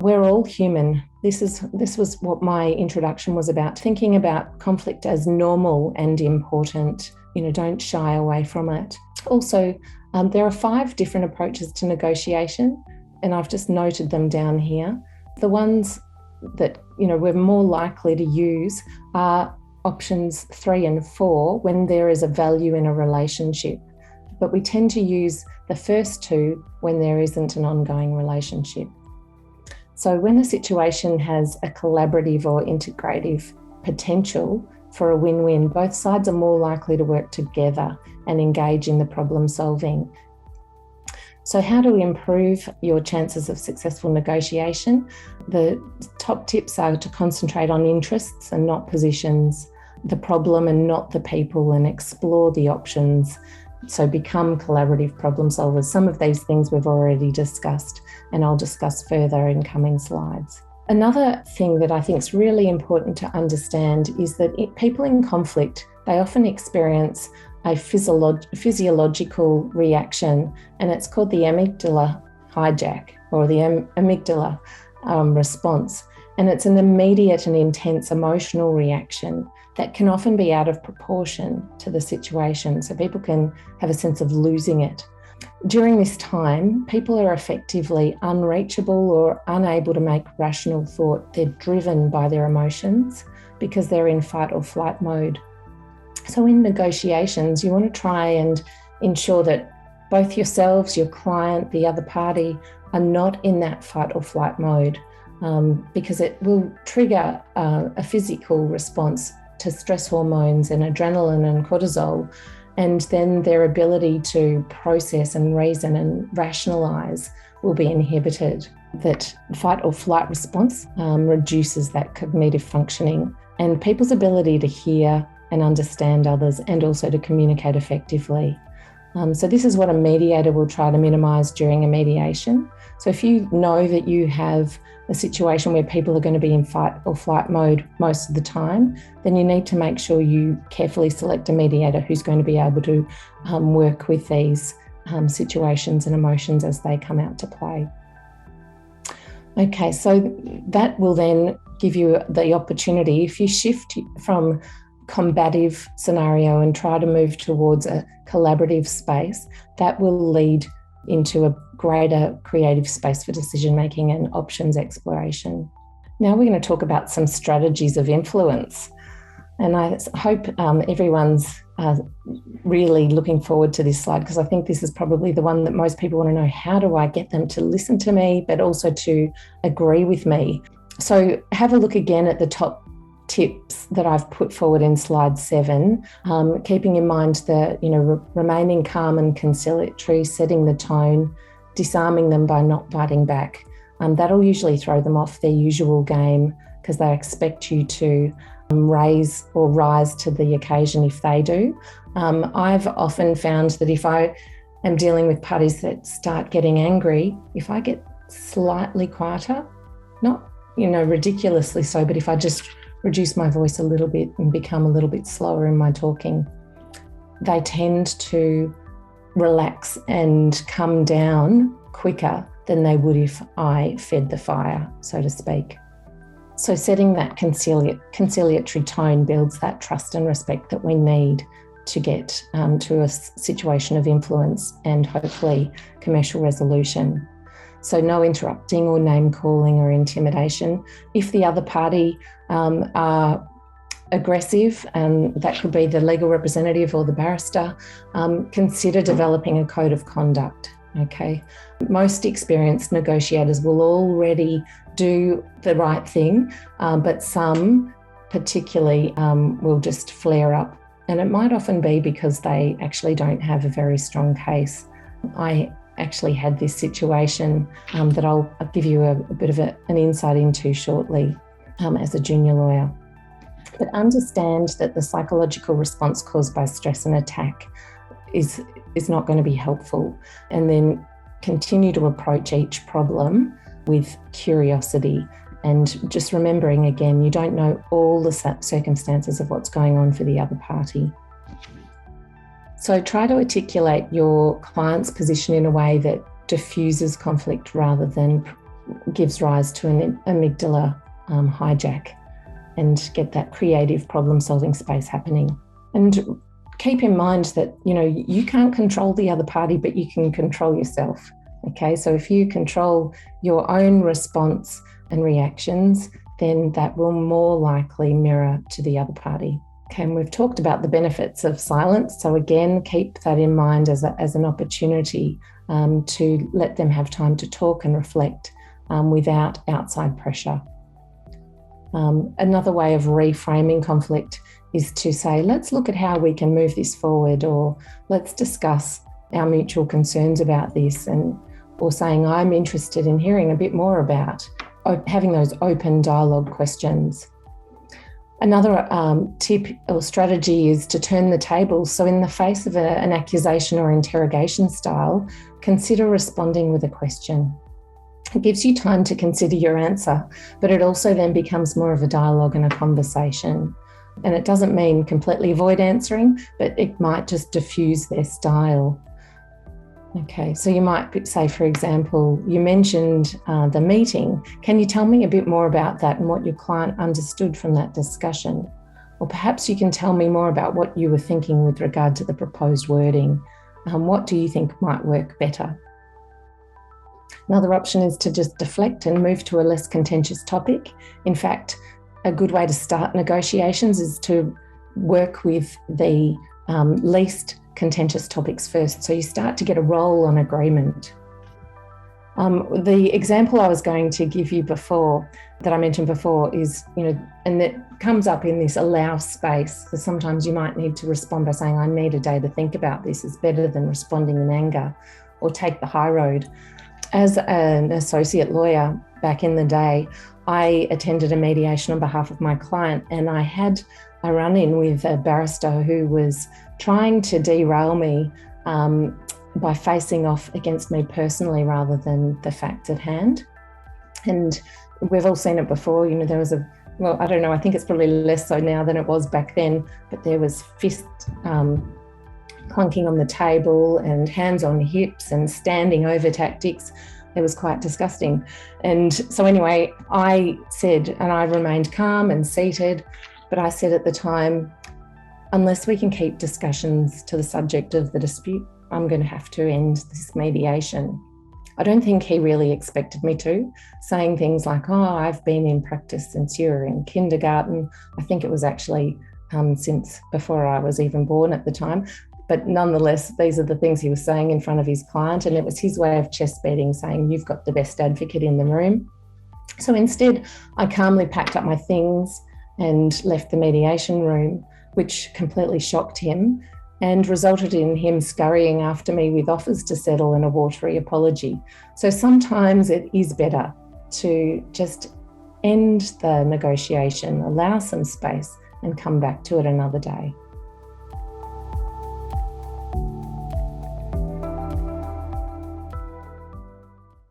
we're all human. This was what my introduction was about, thinking about conflict as normal and important. Don't shy away from it. Also, there are 5 different approaches to negotiation, and I've just noted them down here. The ones that we're more likely to use are options 3 and 4 when there is a value in a relationship, but we tend to use the first 2 when there isn't an ongoing relationship. So when a situation has a collaborative or integrative potential for a win-win, both sides are more likely to work together and engage in the problem solving. So how to improve your chances of successful negotiation? The top tips are to concentrate on interests and not positions, the problem and not the people, and explore the options. So become collaborative problem solvers. Some of these things we've already discussed, and I'll discuss further in coming slides. Another thing that I think is really important to understand is that people in conflict, they often experience a physiological reaction, and it's called the amygdala hijack, or the amygdala response. And it's an immediate and intense emotional reaction that can often be out of proportion to the situation. So people can have a sense of losing it. During this time, people are effectively unreachable or unable to make rational thought. They're driven by their emotions because they're in fight or flight mode. So in negotiations, you want to try and ensure that both yourselves, your client, the other party are not in that fight or flight mode, because it will trigger a physical response to stress hormones and adrenaline and cortisol, and then their ability to process and reason and rationalise will be inhibited. That fight or flight response reduces that cognitive functioning and people's ability to hear and understand others, and also to communicate effectively. So this is what a mediator will try to minimise during a mediation. So if you know that you have a situation where people are going to be in fight or flight mode most of the time, then you need to make sure you carefully select a mediator who's going to be able to work with these situations and emotions as they come out to play. Okay, so that will then give you the opportunity, if you shift from combative scenario and try to move towards a collaborative space, that will lead into a greater creative space for decision making and options exploration. Now we're going to talk about some strategies of influence, and I hope everyone's really looking forward to this slide, because I think this is probably the one that most people want to know. How do I get them to listen to me but also to agree with me? So have a look again at the top tips that I've put forward in slide 7, keeping in mind the remaining calm and conciliatory, setting the tone, disarming them by not biting back. That'll usually throw them off their usual game, because they expect you to rise to the occasion if they do. I've often found that if I am dealing with parties that start getting angry, if I get slightly quieter, not ridiculously so, but if I just reduce my voice a little bit and become a little bit slower in my talking, they tend to relax and come down quicker than they would if I fed the fire, so to speak. So setting that conciliatory tone builds that trust and respect that we need to get to a situation of influence and hopefully commercial resolution. So no interrupting or name calling or intimidation. If the other party are aggressive, and that could be the legal representative or the barrister, consider developing a code of conduct. Okay, most experienced negotiators will already do the right thing, but some particularly will just flare up, and it might often be because they actually don't have a very strong case. I actually had this situation that I'll give you a bit of an insight into shortly as a junior lawyer. But understand that the psychological response caused by stress and attack is not going to be helpful, and then continue to approach each problem with curiosity, and just remembering again, you don't know all the circumstances of what's going on for the other party. So try to articulate your client's position in a way that diffuses conflict rather than gives rise to an amygdala hijack and get that creative problem-solving space happening. And keep in mind that, you can't control the other party, but you can control yourself. Okay, so if you control your own response and reactions, then that will more likely mirror to the other party. Okay, and we've talked about the benefits of silence. So again, keep that in mind as an opportunity to let them have time to talk and reflect without outside pressure. Another way of reframing conflict is to say, let's look at how we can move this forward, or let's discuss our mutual concerns about this, or saying, I'm interested in hearing a bit more about, having those open dialogue questions. Another tip or strategy is to turn the tables. So in the face of an accusation or interrogation style, consider responding with a question. It gives you time to consider your answer, but it also then becomes more of a dialogue and a conversation. And it doesn't mean completely avoid answering, but it might just diffuse their style. Okay, so you might say, for example, you mentioned the meeting. Can you tell me a bit more about that and what your client understood from that discussion? Or perhaps you can tell me more about what you were thinking with regard to the proposed wording. What do you think might work better? Another option is to just deflect and move to a less contentious topic. In fact, a good way to start negotiations is to work with the least contentious topics first. So you start to get a roll on agreement. The example I was going to give you before, that I mentioned before, is, and it comes up in this allow space. So sometimes you might need to respond by saying, I need a day to think about this. It's better than responding in anger, or take the high road. As an associate lawyer back in the day, I attended a mediation on behalf of my client, and I had a run-in with a barrister who was trying to derail me by facing off against me personally rather than the facts at hand. And we've all seen it before. There was I don't know, I think it's probably less so now than it was back then, but there was fist clunking on the table and hands on hips and standing over tactics. It was quite disgusting. And so anyway, I said, and I remained calm and seated, but I said at the time, unless we can keep discussions to the subject of the dispute, I'm going to have to end this mediation. I don't think he really expected me to, saying things like, I've been in practice since you were in kindergarten. I think it was actually since before I was even born at the time. But nonetheless, these are the things he was saying in front of his client, and it was his way of chest beating, saying, you've got the best advocate in the room. So instead, I calmly packed up my things and left the mediation room, which completely shocked him and resulted in him scurrying after me with offers to settle and a watery apology. So sometimes it is better to just end the negotiation, allow some space, and come back to it another day.